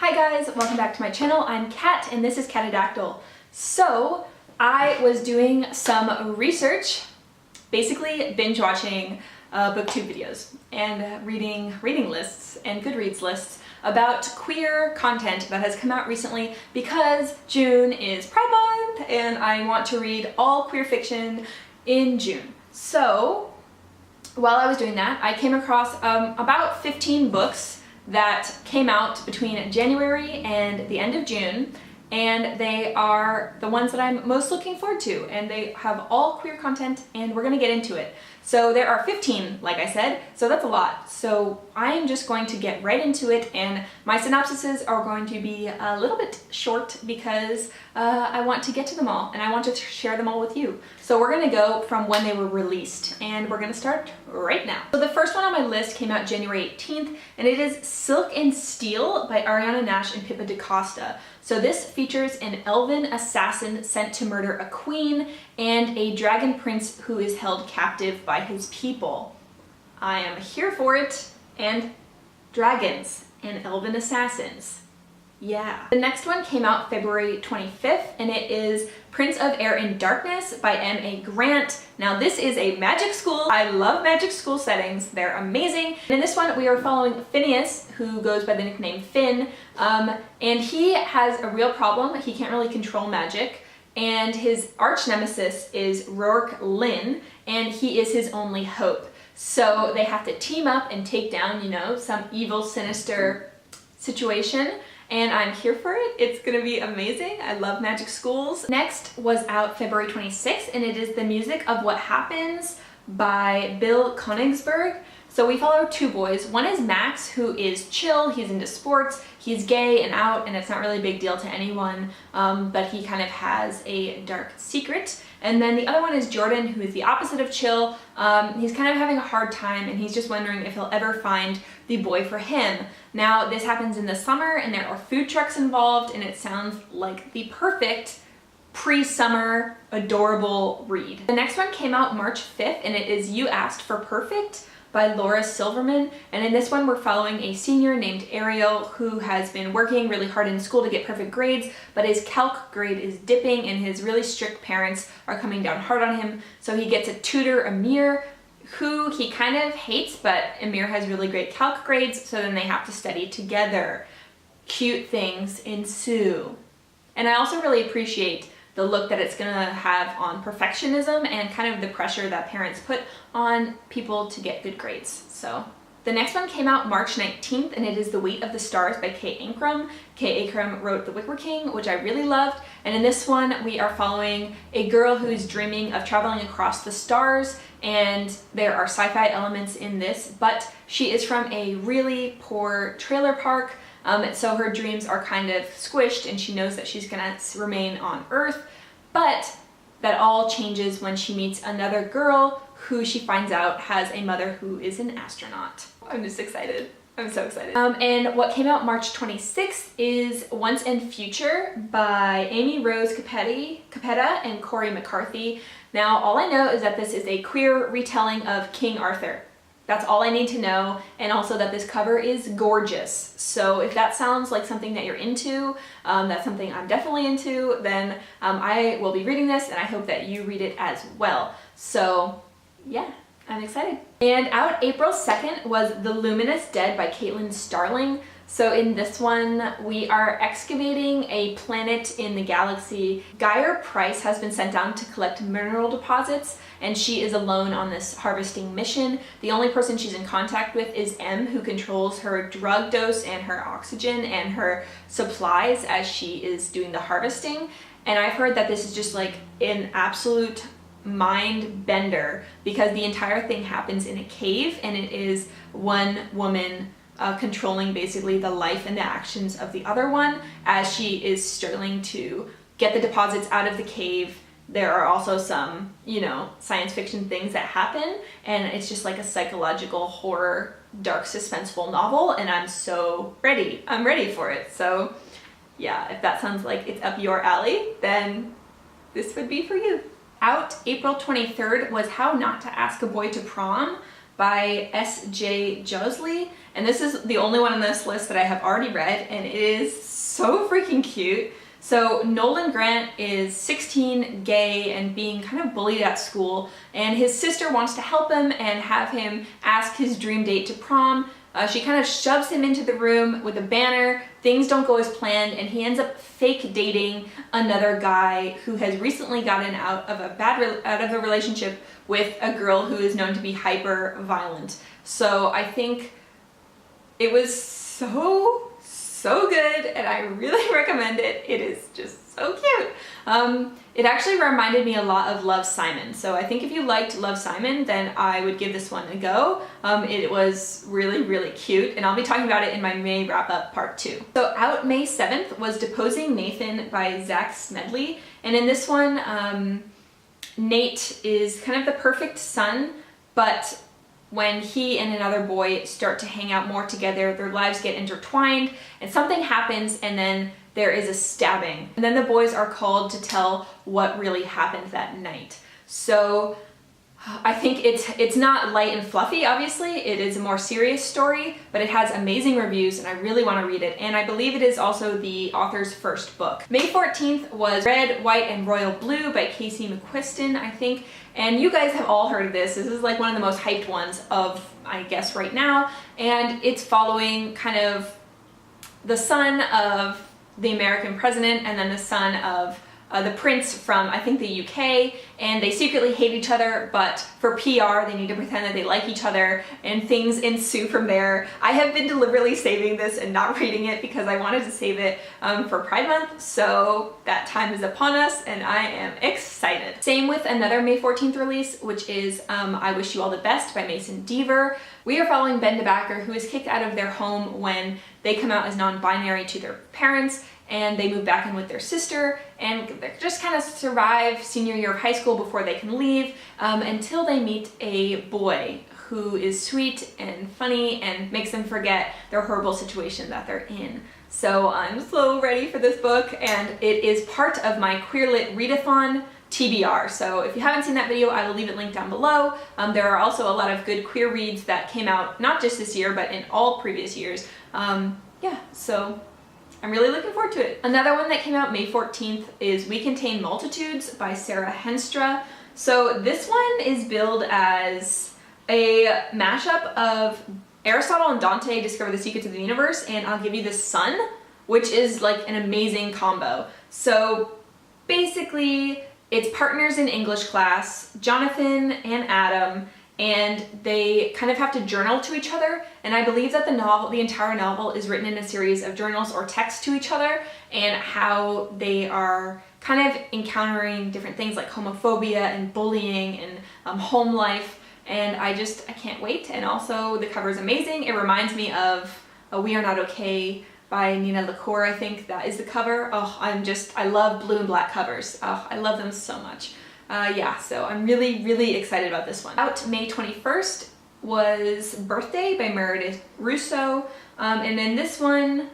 Hi guys, welcome back to my channel. I'm Kat and this is Catadactyl. So I was doing some research, basically binge watching booktube videos and reading lists and Goodreads lists about queer content that has come out recently because June is Pride Month and I want to read all queer fiction in June. So while I was doing that, I came across about 15 books that came out between January and the end of June, and they are the ones that I'm most looking forward to, and they have all queer content and we're gonna get into it. So there are 15, like I said, so that's a lot. So I am just going to get right into it, and my synopsises are going to be a little bit short because I want to get to them all and I want to share them all with you. So we're gonna go from when they were released and we're gonna start right now. So the first one on my list came out January 18th and it is Silk and Steel by Ariana Nash and Pippa DaCosta. So this features an elven assassin sent to murder a queen and a dragon prince who is held captive by his people. I am here for it, and dragons and elven assassins. Yeah. The next one came out February 25th and it is Prince of Air and Darkness by M.A. Grant. Now this is a magic school. I love magic school settings. They're amazing. And in this one we are following Phineas, who goes by the nickname Finn, and he has a real problem. He can't really control magic, and his arch nemesis is Rourke Lynn, and he is his only hope. So they have to team up and take down, you know, some evil, sinister situation. And I'm here for it. It's gonna be amazing. I love magic schools. Next was out February 26th and it is The Music of What Happens by Bill Konigsberg. So we follow two boys. One is Max, who is chill, he's into sports, he's gay and out, and it's not really a big deal to anyone, but he kind of has a dark secret. And then the other one is Jordan, who is the opposite of chill. He's kind of having a hard time and he's just wondering if he'll ever find the boy for him. Now this happens in the summer and there are food trucks involved, and it sounds like the perfect pre-summer adorable read. The next one came out March 5th and it is You Asked for Perfect by Laura Silverman, and in this one we're following a senior named Ariel who has been working really hard in school to get perfect grades, but his calc grade is dipping and his really strict parents are coming down hard on him, so he gets a tutor, Amir, who he kind of hates, but Amir has really great calc grades, so then they have to study together. Cute things ensue. And I also really appreciate the look that it's gonna have on perfectionism and kind of the pressure that parents put on people to get good grades. So the next one came out March 19th and it is The Weight of the Stars by Kay Ancrum. Kay Ancrum wrote The Wicker King, which I really loved, and in this one we are following a girl who is dreaming of traveling across the stars, and there are sci-fi elements in this, but she is from a really poor trailer park. So her dreams are kind of squished and she knows that she's gonna remain on Earth, but that all changes when she meets another girl who she finds out has a mother who is an astronaut. I'm just excited. I'm so excited. And what came out March 26th is Once and Future by Amy Rose Capetta and Corey McCarthy. Now all I know is that this is a queer retelling of King Arthur. That's all I need to know, and also that this cover is gorgeous. So if that sounds like something that you're into, that's something I'm definitely into, then I will be reading this and I hope that you read it as well. So yeah, I'm excited. And out April 2nd was The Luminess Dead by Caitlin Starling. So in this one, we are excavating a planet in the galaxy. Geyer Price has been sent down to collect mineral deposits, and she is alone on this harvesting mission. The only person she's in contact with is M, who controls her drug dose and her oxygen and her supplies as she is doing the harvesting. And I've heard that this is just like an absolute mind bender because the entire thing happens in a cave, and it is one woman controlling basically the life and the actions of the other one as she is struggling to get the deposits out of the cave. There are also some, you know, science fiction things that happen, and it's just like a psychological horror, dark, suspenseful novel, and I'm so ready. I'm ready for it. So yeah, if that sounds like it's up your alley, then this would be for you. Out April 23rd was How Not to Ask a Boy to Prom by S.J. Josley, and this is the only one on this list that I have already read, and it is so freaking cute. So Nolan Grant is 16, gay, and being kind of bullied at school, and his sister wants to help him and have him ask his dream date to prom. She kind of shoves him into the room with a banner. Things don't go as planned, and he ends up fake dating another guy who has recently gotten out of a relationship with a girl who is known to be hyper violent. So I think it was so good, and I really recommend it. It is just so cute. It actually reminded me a lot of Love, Simon. So I think if you liked Love, Simon, then I would give this one a go. It was really cute, and I'll be talking about it in my May wrap-up part 2. So out May 7th was Deposing Nathan by Zach Smedley, and in this one, Nate is kind of the perfect son, but when he and another boy start to hang out more together, their lives get intertwined, and something happens, and then there is a stabbing. And then the boys are called to tell what really happened that night. So I think it's not light and fluffy, obviously. It is a more serious story, but it has amazing reviews, and I really want to read it. And I believe it is also the author's first book. May 14th was Red, White, and Royal Blue by Casey McQuiston, I think. And you guys have all heard of this. This is like one of the most hyped ones of, I guess, right now. And it's following kind of the son of the American president and then the son of the prince from, I think, the UK, and they secretly hate each other, but for PR they need to pretend that they like each other, and things ensue from there. I have been deliberately saving this and not reading it because I wanted to save it for Pride Month, so that time is upon us and I am excited. Same with another May 14th release, which is I Wish You All the Best by Mason Deaver. We are following Ben DeBacker, who is kicked out of their home when they come out as non-binary to their parents, and they move back in with their sister, and they just kind of survive senior year of high school before they can leave, until they meet a boy who is sweet and funny and makes them forget their horrible situation that they're in. So I'm so ready for this book, and it is part of my Queer Lit Readathon TBR. So if you haven't seen that video, I will leave it linked down below. There are also a lot of good queer reads that came out not just this year, but in all previous years. Yeah, so I'm really looking forward to it. Another one that came out May 14th is We Contain Multitudes by Sarah Henstra. So this one is billed as a mashup of Aristotle and Dante discover the secrets of the universe, and I'll Give You the Sun, which is like an amazing combo. So basically, it's partners in English class, Jonathan and Adam, and they kind of have to journal to each other, and I believe that the entire novel is written in a series of journals or texts to each other, and how they are kind of encountering different things like homophobia and bullying and home life, and I can't wait. And also the cover is amazing. It reminds me of We Are Not Okay by Nina LaCour, I think that is the cover. Oh, I love blue and black covers. Oh, I love them so much. Yeah, so I'm really excited about this one. Out May 21st was Birthday by Meredith Russo, and in this one,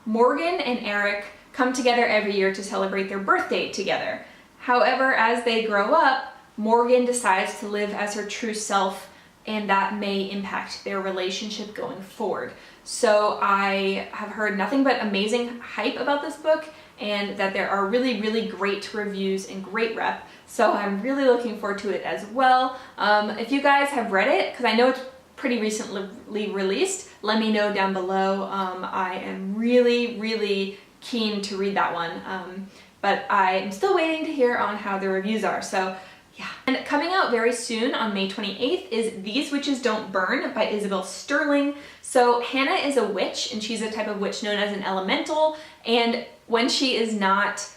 Morgan and Eric come together every year to celebrate their birthday together. However, as they grow up, Morgan decides to live as her true self, and that may impact their relationship going forward. So I have heard nothing but amazing hype about this book, and that there are really great reviews and great rep, so I'm really looking forward to it as well. If you guys have read it, because I know it's pretty recently released, let me know down below. I am really keen to read that one, but I'm still waiting to hear on how the reviews are, so yeah. And coming out very soon on May 28th is These Witches Don't Burn by Isabel Sterling. So Hannah is a witch, and she's a type of witch known as an elemental, and when she is not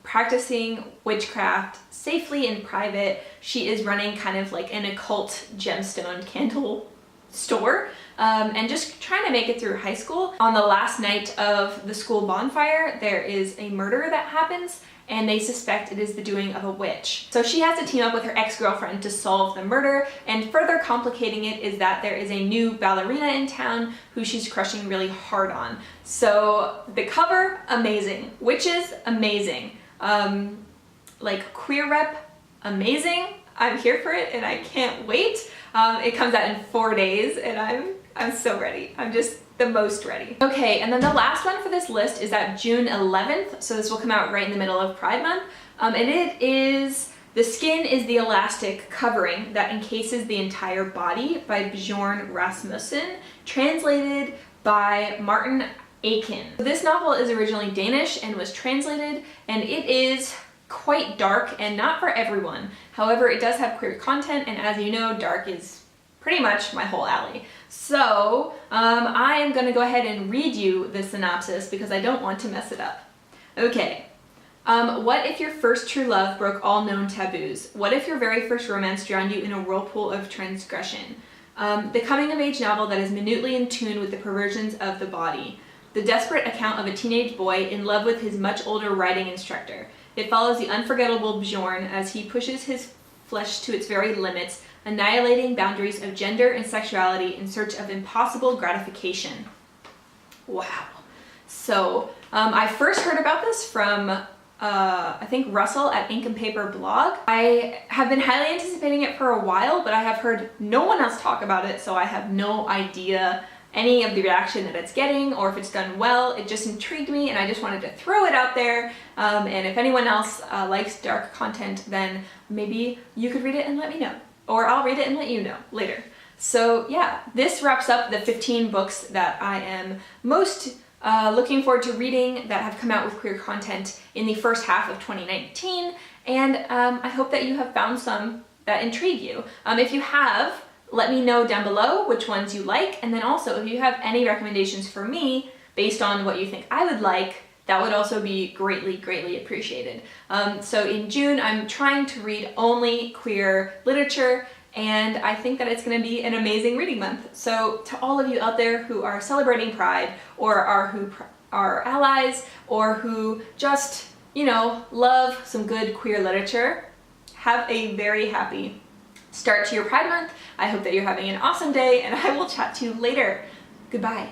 practicing witchcraft safely in private, she is running kind of like an occult gemstone candle store, and just trying to make it through high school. On the last night of the school bonfire, there is a murder that happens, and they suspect it is the doing of a witch. So she has to team up with her ex-girlfriend to solve the murder, and further complicating it is that there is a new ballerina in town who she's crushing really hard on. So the cover, amazing. Witches, amazing. Like queer rep, amazing. I'm here for it and I can't wait. It comes out in 4 days and I'm so ready. I'm just the most ready. Okay, and then the last one for this list is at June 11th, so this will come out right in the middle of Pride Month, and it is The Skin is the Elastic Covering That Encases the Entire Body by Bjorn Rasmussen, translated by Martin Aiken. This novel is originally Danish and was translated, and it is quite dark and not for everyone. However, it does have queer content, and as you know, dark is pretty much my whole alley. So I am going to go ahead and read you the synopsis because I don't want to mess it up. Okay. What if your first true love broke all known taboos? What if your very first romance drowned you in a whirlpool of transgression? The coming-of-age novel that is minutely in tune with the perversions of the body. The desperate account of a teenage boy in love with his much older writing instructor. It follows the unforgettable Bjorn as he pushes his flesh to its very limits, annihilating boundaries of gender and sexuality in search of impossible gratification. Wow. So, I first heard about this from, I think Russell at Ink and Paper blog. I have been highly anticipating it for a while, but I have heard no one else talk about it, so I have no idea any of the reaction that it's getting or if it's done well. It just intrigued me and I just wanted to throw it out there. And if anyone else likes dark content, then maybe you could read it and let me know. Or I'll read it and let you know later. So yeah, this wraps up the 15 books that I am most looking forward to reading that have come out with queer content in the first half of 2019. And I hope that you have found some that intrigue you. If you have, let me know down below which ones you like, and then also if you have any recommendations for me based on what you think I would like, that would also be greatly, greatly appreciated. So in June, I'm trying to read only queer literature, and I think that it's going to be an amazing reading month. So to all of you out there who are celebrating Pride, or are allies, or who just, you know, love some good queer literature, have a very happy start to your Pride Month. I hope that you're having an awesome day, and I will chat to you later. Goodbye.